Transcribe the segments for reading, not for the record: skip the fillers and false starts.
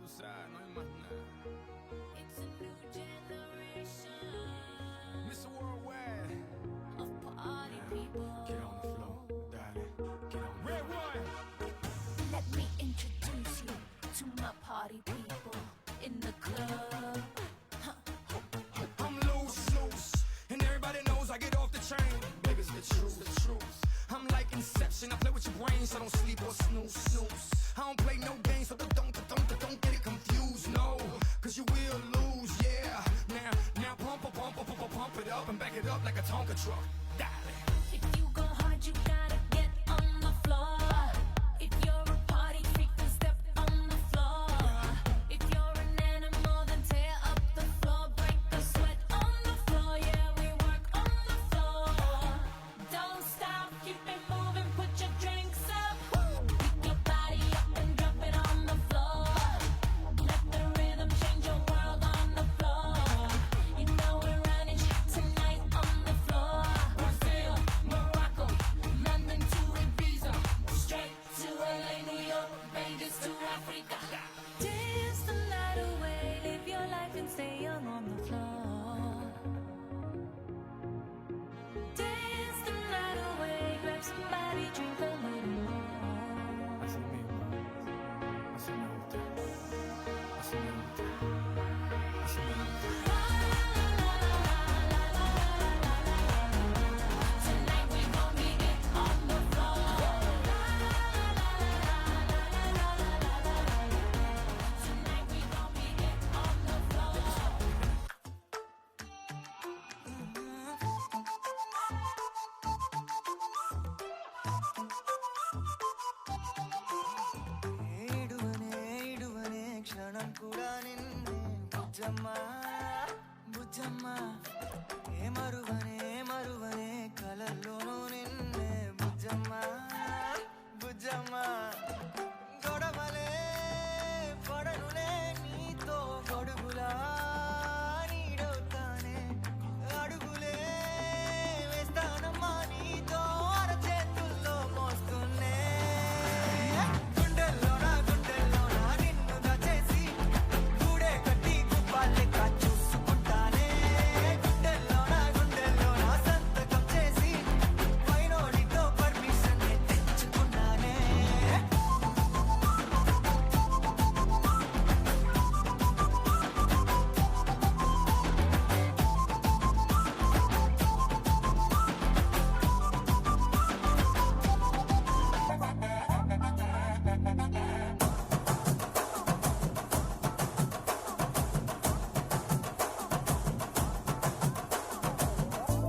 tú sabes, no hay más nada. It's a new generation Mr. Worldwide. of party people. Get on the floor, dale. Get on the Red one. Let me introduce you to my party people in the club. I'm loose, and everybody knows I get off the train. Baby, it's the truth, the truth. I'm like Inception, I play with your brain, so don't sleep or snooze. I don't play no games, so don't get it confused, no. Cause you will lose, yeah. Now pump it up and back it up like a Tonka truck. Dale. If you go hard, you gotta get on the floor. If you're a party freak, then step on the floor. If you're an animal, then tear up the floor. Break the sweat on the floor, yeah, we work on the floor. Don't stop, keep it moving, put your drinks up. Pick your body up and drop it on the floor. Let the rhythm change your world on the floor. You know we're running tonight on the floor. Brazil, Morocco, London to Ibiza, straight to LA, New York, Vegas to Africa. Dance the night away, live your life and stay young on the floor. Dance the night away, grab somebody, drink a little more. Así mismo, así me gusta, así me gusta, así me gusta. Tonight we gon' get it on the floor. Tonight we gon' get it on the floor. ఏడువనే క్షణం కూడా నిన్నే బుజ్జమ్మా బుజ్జమ్మా ఏ మరువనే కలల్లోనూ నిన్నే బుజ్జమ్మా బుజ్జమ్మా గొడవలే పడనులే నీతో గొడుగులా నీడవుతానే అడుగులే వేస్తానమ్మా నీతో అరచేతుల్లో మోస్తున్నే గుండెల్లోనా నిన్ను దాచేసి గూడే కట్టి గుప్పాలెక్క చూసుకుంటానే గుండెల్లోనా సంతకం చేసి పైనోడితో పర్మిషన్ తెచ్చుకున్నానే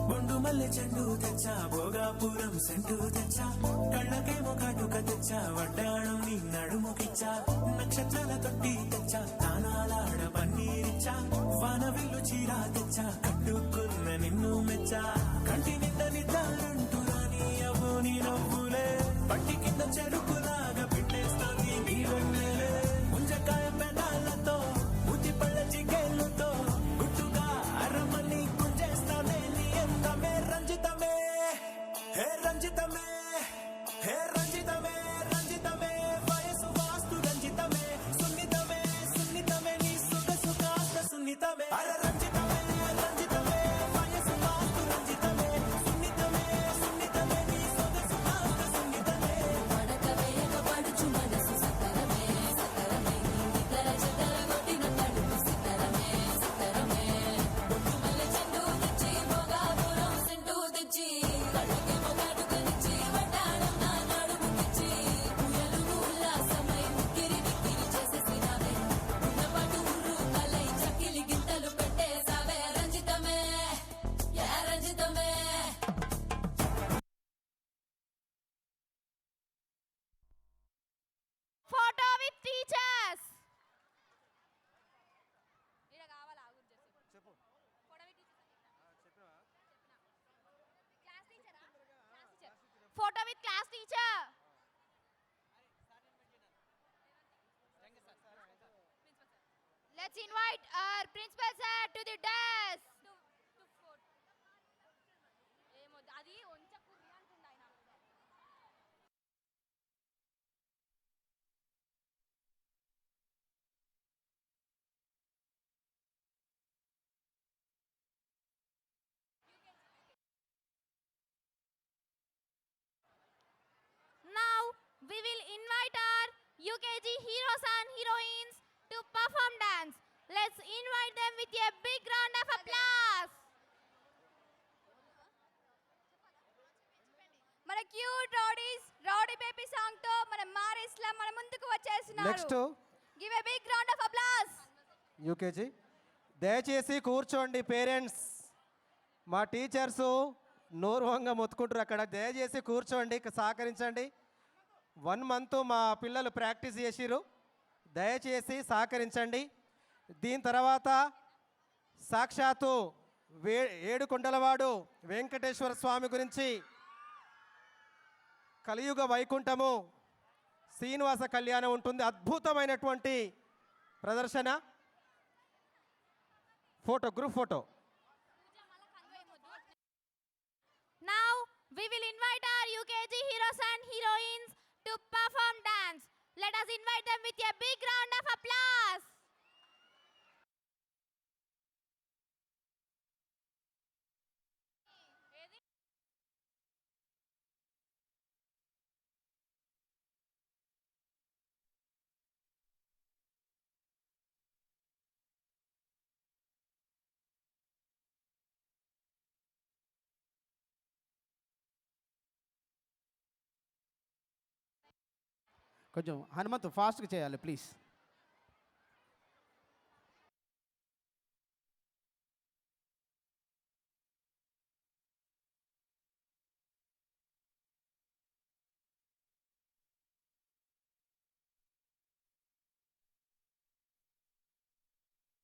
బొండు మల్లె చెండు తెచ్చా భోగాపురం సెంటు తెచ్చా కళ్ళకేమో కాటుక తెచ్చా వడ్డాణం నీ నడుముకిచ్చా నక్షత్రాల తొట్టి తెచ్చా తానాలాడ పన్నీరిచ్చా వానవిల్లు చీరా తెచ్చా కట్టుకున్న నిన్ను మెచ్చా కంటి నిండా నిద్దారంటూ రాని అవ్వు నీ నవ్వులే పట్టి కింద చెరుకులాగా పిండేస్తోంది నీ వెన్నెలే ముంజకాయ పెనాలతో ముతి పళ్ళ చికెళ్ళతో గుట్టుగా అరమని గుంజేస్తానే నీ ఎంతమే రంజితమే హే రంజితమే హే రంజితమే వయసు వాస్తు రంజితమే సున్నితమే నీ సొగసు కాస్త సున్నితమే అర రంజితమే వయసు వాస్తు రంజితమే సున్నితమే నీ సొగసు కాస్త సున్నితమే పడకవేగ పడుచు మనసు సతరమే నిద్ర చెదరగొట్టిన కడుపు సితరమే బొట్టు మల్లె చెండు తెచ్చి భోగాపురం సెంటు తెచ్చి కళ్ళకేమో కాటుకనిచ్చి వడ్డాణం నా నడుముకిచ్చి ఉయ్యలు ఉల్లాసమై ముక్కిరి చేసేసినావే ఉన్నపాటు ఉర్రు కలై చకిలి గింతలు పెట్టేసావే రంజితమే యా రంజితమే. Photo with teachers. ఈడ కావాలా ఆగురు చెప్పు చెప్పు ఫోటో విత్ టీచర్స్ చెప్పినా క్లాస్ టీచరా class teacher photo with class teacher. Let's invite our principal sir to the desk. ఏమో అది oncha UKG heroes and heroines to perform dance. Let's invite them with a big round of applause. మన cute rowdy baby song తో మన మారిస్లా మన ముందుకు వచ్చేస్తున్నారు. Next give a big round of applause. UKG దయచేసి కూర్చోండి పేరెంట్స్. మా టీచర్సు నోరువంగా మొత్తుకుంటారు అక్కడ. దయచేసి కూర్చోండి, సహకరించండి. 1 month మా పిల్లలు ప్రాక్టీస్ చేసిరు. దయచేసి సహకరించండి. దీని తర్వాత సాక్షాత్తు ఏడుకొండలవాడు వెంకటేశ్వర స్వామి గురించి కలియుగ వైకుంఠము శ్రీనివాస కళ్యాణం ఉంటుంది. అద్భుతమైనటువంటి ప్రదర్శన. Group photo. Now we will invite our UKG heroes and heroines to perform dance. Let us invite them with a big round of applause. కొంచెం హనుమంతు ఫాస్ట్గా చేయాలి ప్లీజ్.